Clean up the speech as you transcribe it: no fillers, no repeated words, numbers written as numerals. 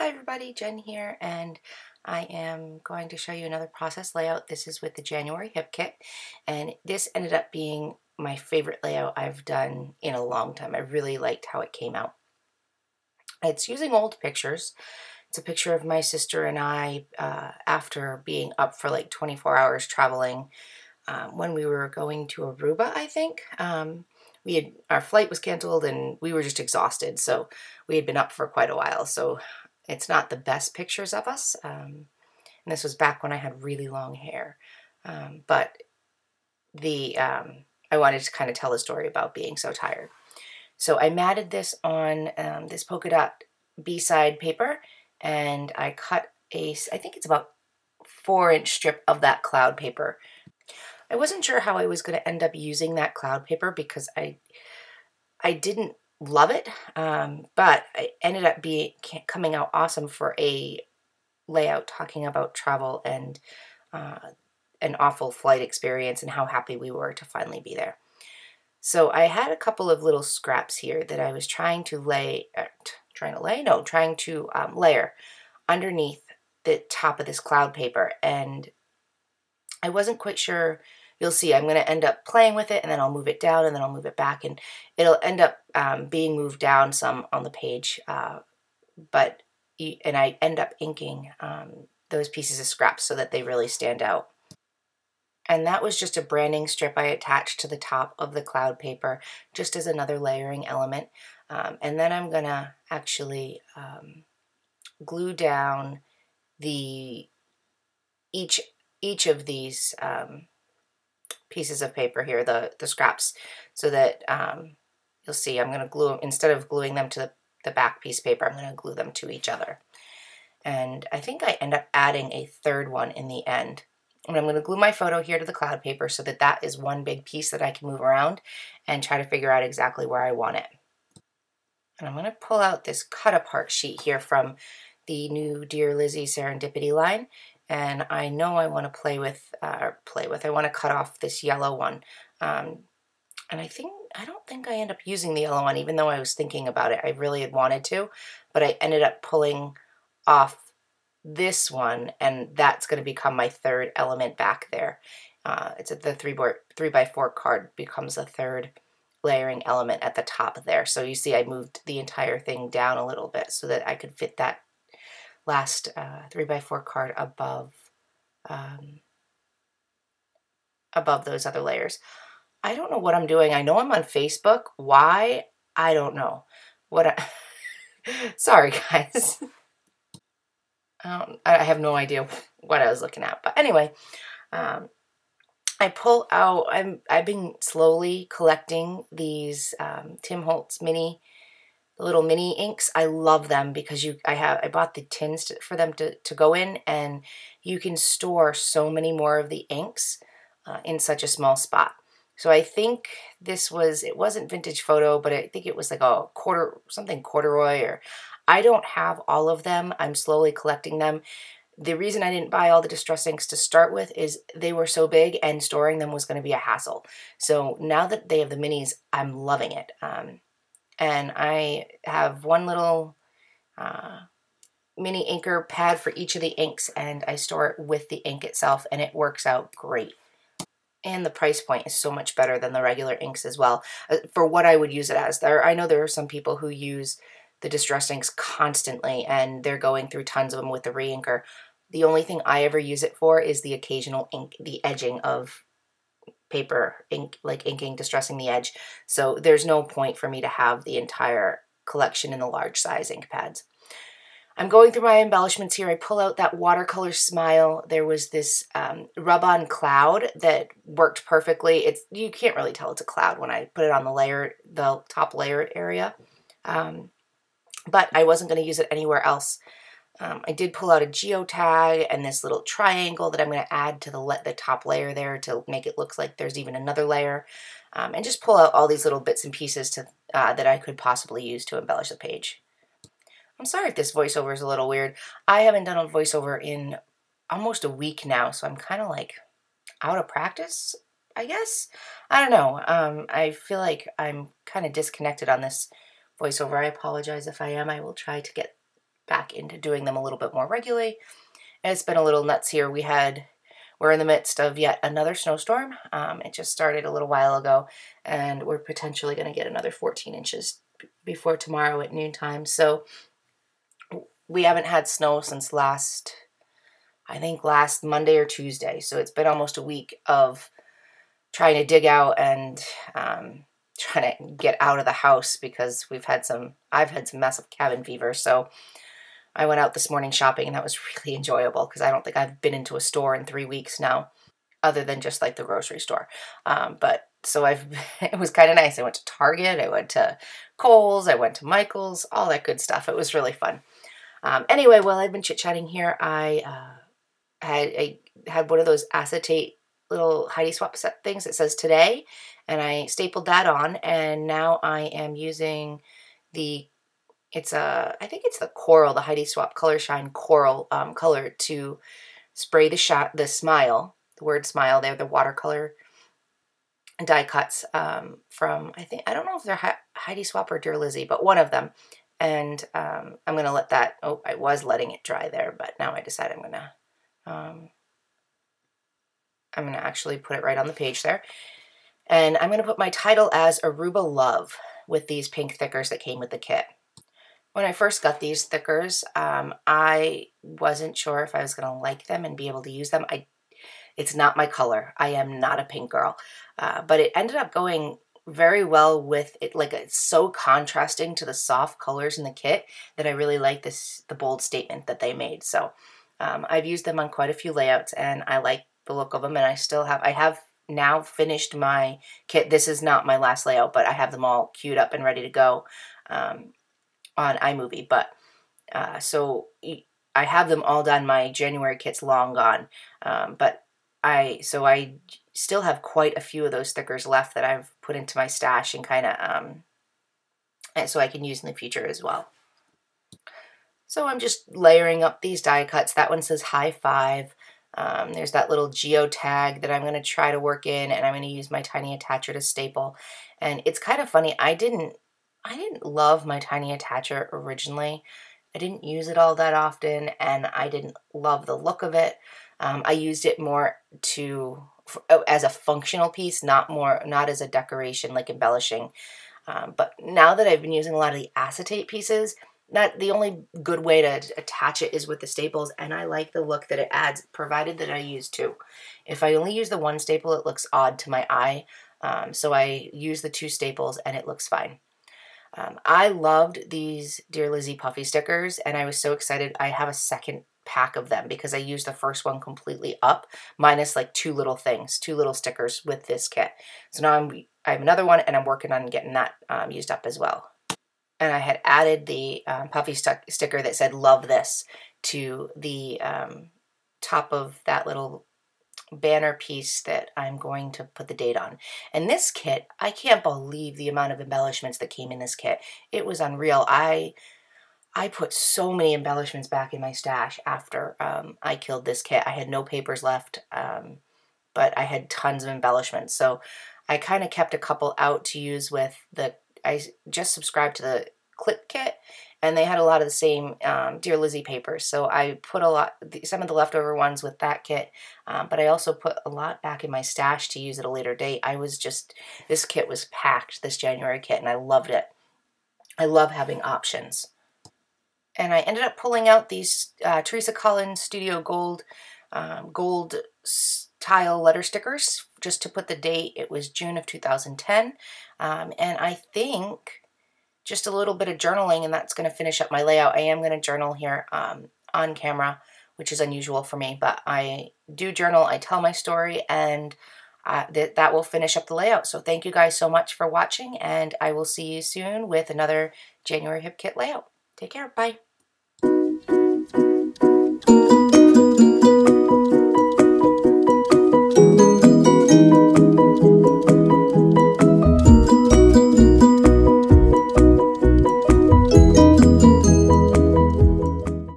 Hi everybody, Jen here, and I am going to show you another process layout. This is with the January hip kit, and this ended up being my favorite layout I've done in a long time. I really liked how it came out. It's using old pictures. It's a picture of my sister and I after being up for like 24 hours traveling when we were going to Aruba, I think. Our flight was canceled and we were just exhausted, so we had been up for quite a while. So it's not the best pictures of us. And this was back when I had really long hair. But I wanted to kind of tell the story about being so tired. So I matted this on this polka dot B-side paper, and I cut I think it's about 4-inch strip of that cloud paper. I wasn't sure how I was going to end up using that cloud paper because I didn't love it, but it ended up coming out awesome for a layout talking about travel and an awful flight experience and how happy we were to finally be there. So I had a couple of little scraps here that I was trying to layer underneath the top of this cloud paper, and I wasn't quite sure. You'll see I'm going to end up playing with it, and then I'll move it down, and then I'll move it back, and it'll end up being moved down some on the page, and I end up inking those pieces of scraps so that they really stand out. And that was just a branding strip I attached to the top of the cloud paper, just as another layering element. And then I'm going to actually glue down each of these pieces of paper here, the scraps, so that you'll see I'm going to glue them, instead of gluing them to the back piece of paper, I'm going to glue them to each other. And I think I end up adding a third one in the end. And I'm going to glue my photo here to the cloud paper so that that is one big piece that I can move around and try to figure out exactly where I want it. And I'm going to pull out this cut apart sheet here from the new Dear Lizzie Serendipity line. And I know I want to I want to cut off this yellow one. And I don't think I end up using the yellow one, even though I was thinking about it. I really had wanted to, but I ended up pulling off this one, and that's going to become my third element back there. It's the 3x4 card becomes a third layering element at the top there. So you see I moved the entire thing down a little bit so that I could fit that last 3x4 card above those other layers. I don't know what I'm doing. I know I'm on Facebook. Why? I don't know. Sorry, guys. I have no idea what I was looking at. But anyway, I pull out, I've been slowly collecting these Tim Holtz little mini inks. I love them because I bought the tins for them to go in, and you can store so many more of the inks in such a small spot. So I think it wasn't vintage photo, but I think it was like a corduroy, or I don't have all of them. I'm slowly collecting them. The reason I didn't buy all the distress inks to start with is they were so big and storing them was going to be a hassle. So now that they have the minis, I'm loving it. And I have one little mini inker pad for each of the inks, and I store it with the ink itself, and it works out great. And the price point is so much better than the regular inks as well, for what I would use it as. I know there are some people who use the distress inks constantly, and they're going through tons of them with the re-inker. The only thing I ever use it for is the occasional ink, the edging of paper, ink, like inking, distressing the edge. So there's no point for me to have the entire collection in the large size ink pads. I'm going through my embellishments here. I pull out that watercolor smile. There was this rub-on cloud that worked perfectly. You can't really tell it's a cloud when I put it on the top layer area. But I wasn't going to use it anywhere else. I did pull out a geotag and this little triangle that I'm going to add to the top layer there to make it look like there's even another layer. And just pull out all these little bits and pieces that I could possibly use to embellish the page. I'm sorry if this voiceover is a little weird. I haven't done a voiceover in almost a week now, so I'm kind of like out of practice, I guess. I don't know. I feel like I'm kind of disconnected on this voiceover. I apologize if I am. I will try to get back into doing them a little bit more regularly. And it's been a little nuts here. We're in the midst of yet another snowstorm. It just started a little while ago, and we're potentially going to get another 14 inches before tomorrow at noontime. So we haven't had snow since I think last Monday or Tuesday. So it's been almost a week of trying to dig out and trying to get out of the house because I've had some massive cabin fever. So I went out this morning shopping, and that was really enjoyable because I don't think I've been into a store in 3 weeks now, other than just like the grocery store. It was kind of nice. I went to Target, I went to Kohl's, I went to Michael's, all that good stuff. It was really fun. Anyway, while I've been chit-chatting here, I had one of those acetate little Heidi Swap set things that says today, and I stapled that on, and now I am using I think it's the coral, the Heidi Swap Color Shine coral color to spray the smile, the word smile there, the watercolor die cuts from, I don't know if they're Heidi Swap or Dear Lizzie, but one of them. And I'm going to let that, I was letting it dry there, but now I decide I'm going to actually put it right on the page there. And I'm going to put my title as Aruba Love with these pink thickers that came with the kit. When I first got these thickers, I wasn't sure if I was going to like them and be able to use them. It's not my color. I am not a pink girl. But it ended up going very well with it. Like, it's so contrasting to the soft colors in the kit that I really like the bold statement that they made. So I've used them on quite a few layouts, and I like the look of them. And I have now finished my kit. This is not my last layout, but I have them all queued up and ready to go on iMovie. But so I have them all done. My January kit's long gone, but I still have quite a few of those stickers left that I've put into my stash and kind of and so I can use in the future as well. So I'm just layering up these die cuts. That one says high five. There's that little geo tag that I'm going to try to work in, and I'm going to use my tiny attacher to staple. And it's kind of funny. I didn't love my tiny attacher originally. I didn't use it all that often, and I didn't love the look of it. I used it more as a functional piece, not as a decoration, like embellishing. But now that I've been using a lot of the acetate pieces, the only good way to attach it is with the staples, and I like the look that it adds, provided that I use two. If I only use the one staple, it looks odd to my eye, so I use the two staples, and it looks fine. I loved these Dear Lizzie puffy stickers, and I was so excited. I have a second pack of them because I used the first one completely up, minus like two little stickers with this kit. So now I have another one, and I'm working on getting that used up as well. And I had added the puffy sticker that said "Love This" to the top of that little banner piece that I'm going to put the date on. And this kit, I can't believe the amount of embellishments that came in this kit. It was unreal. I put so many embellishments back in my stash after I killed this kit. I had no papers left, but I had tons of embellishments. So I kind of kept a couple out to use with I just subscribed to the clip kit, and they had a lot of the same Dear Lizzie papers. So I put some of the leftover ones with that kit, but I also put a lot back in my stash to use at a later date. This kit was packed, this January kit, and I loved it. I love having options. And I ended up pulling out these Teresa Collins Studio Gold tile letter stickers just to put the date. It was June of 2010. And I think just a little bit of journaling, and that's going to finish up my layout. I am going to journal here on camera, which is unusual for me, but I do journal. I tell my story, and that will finish up the layout. So thank you guys so much for watching, and I will see you soon with another January Hip Kit layout. Take care. Bye.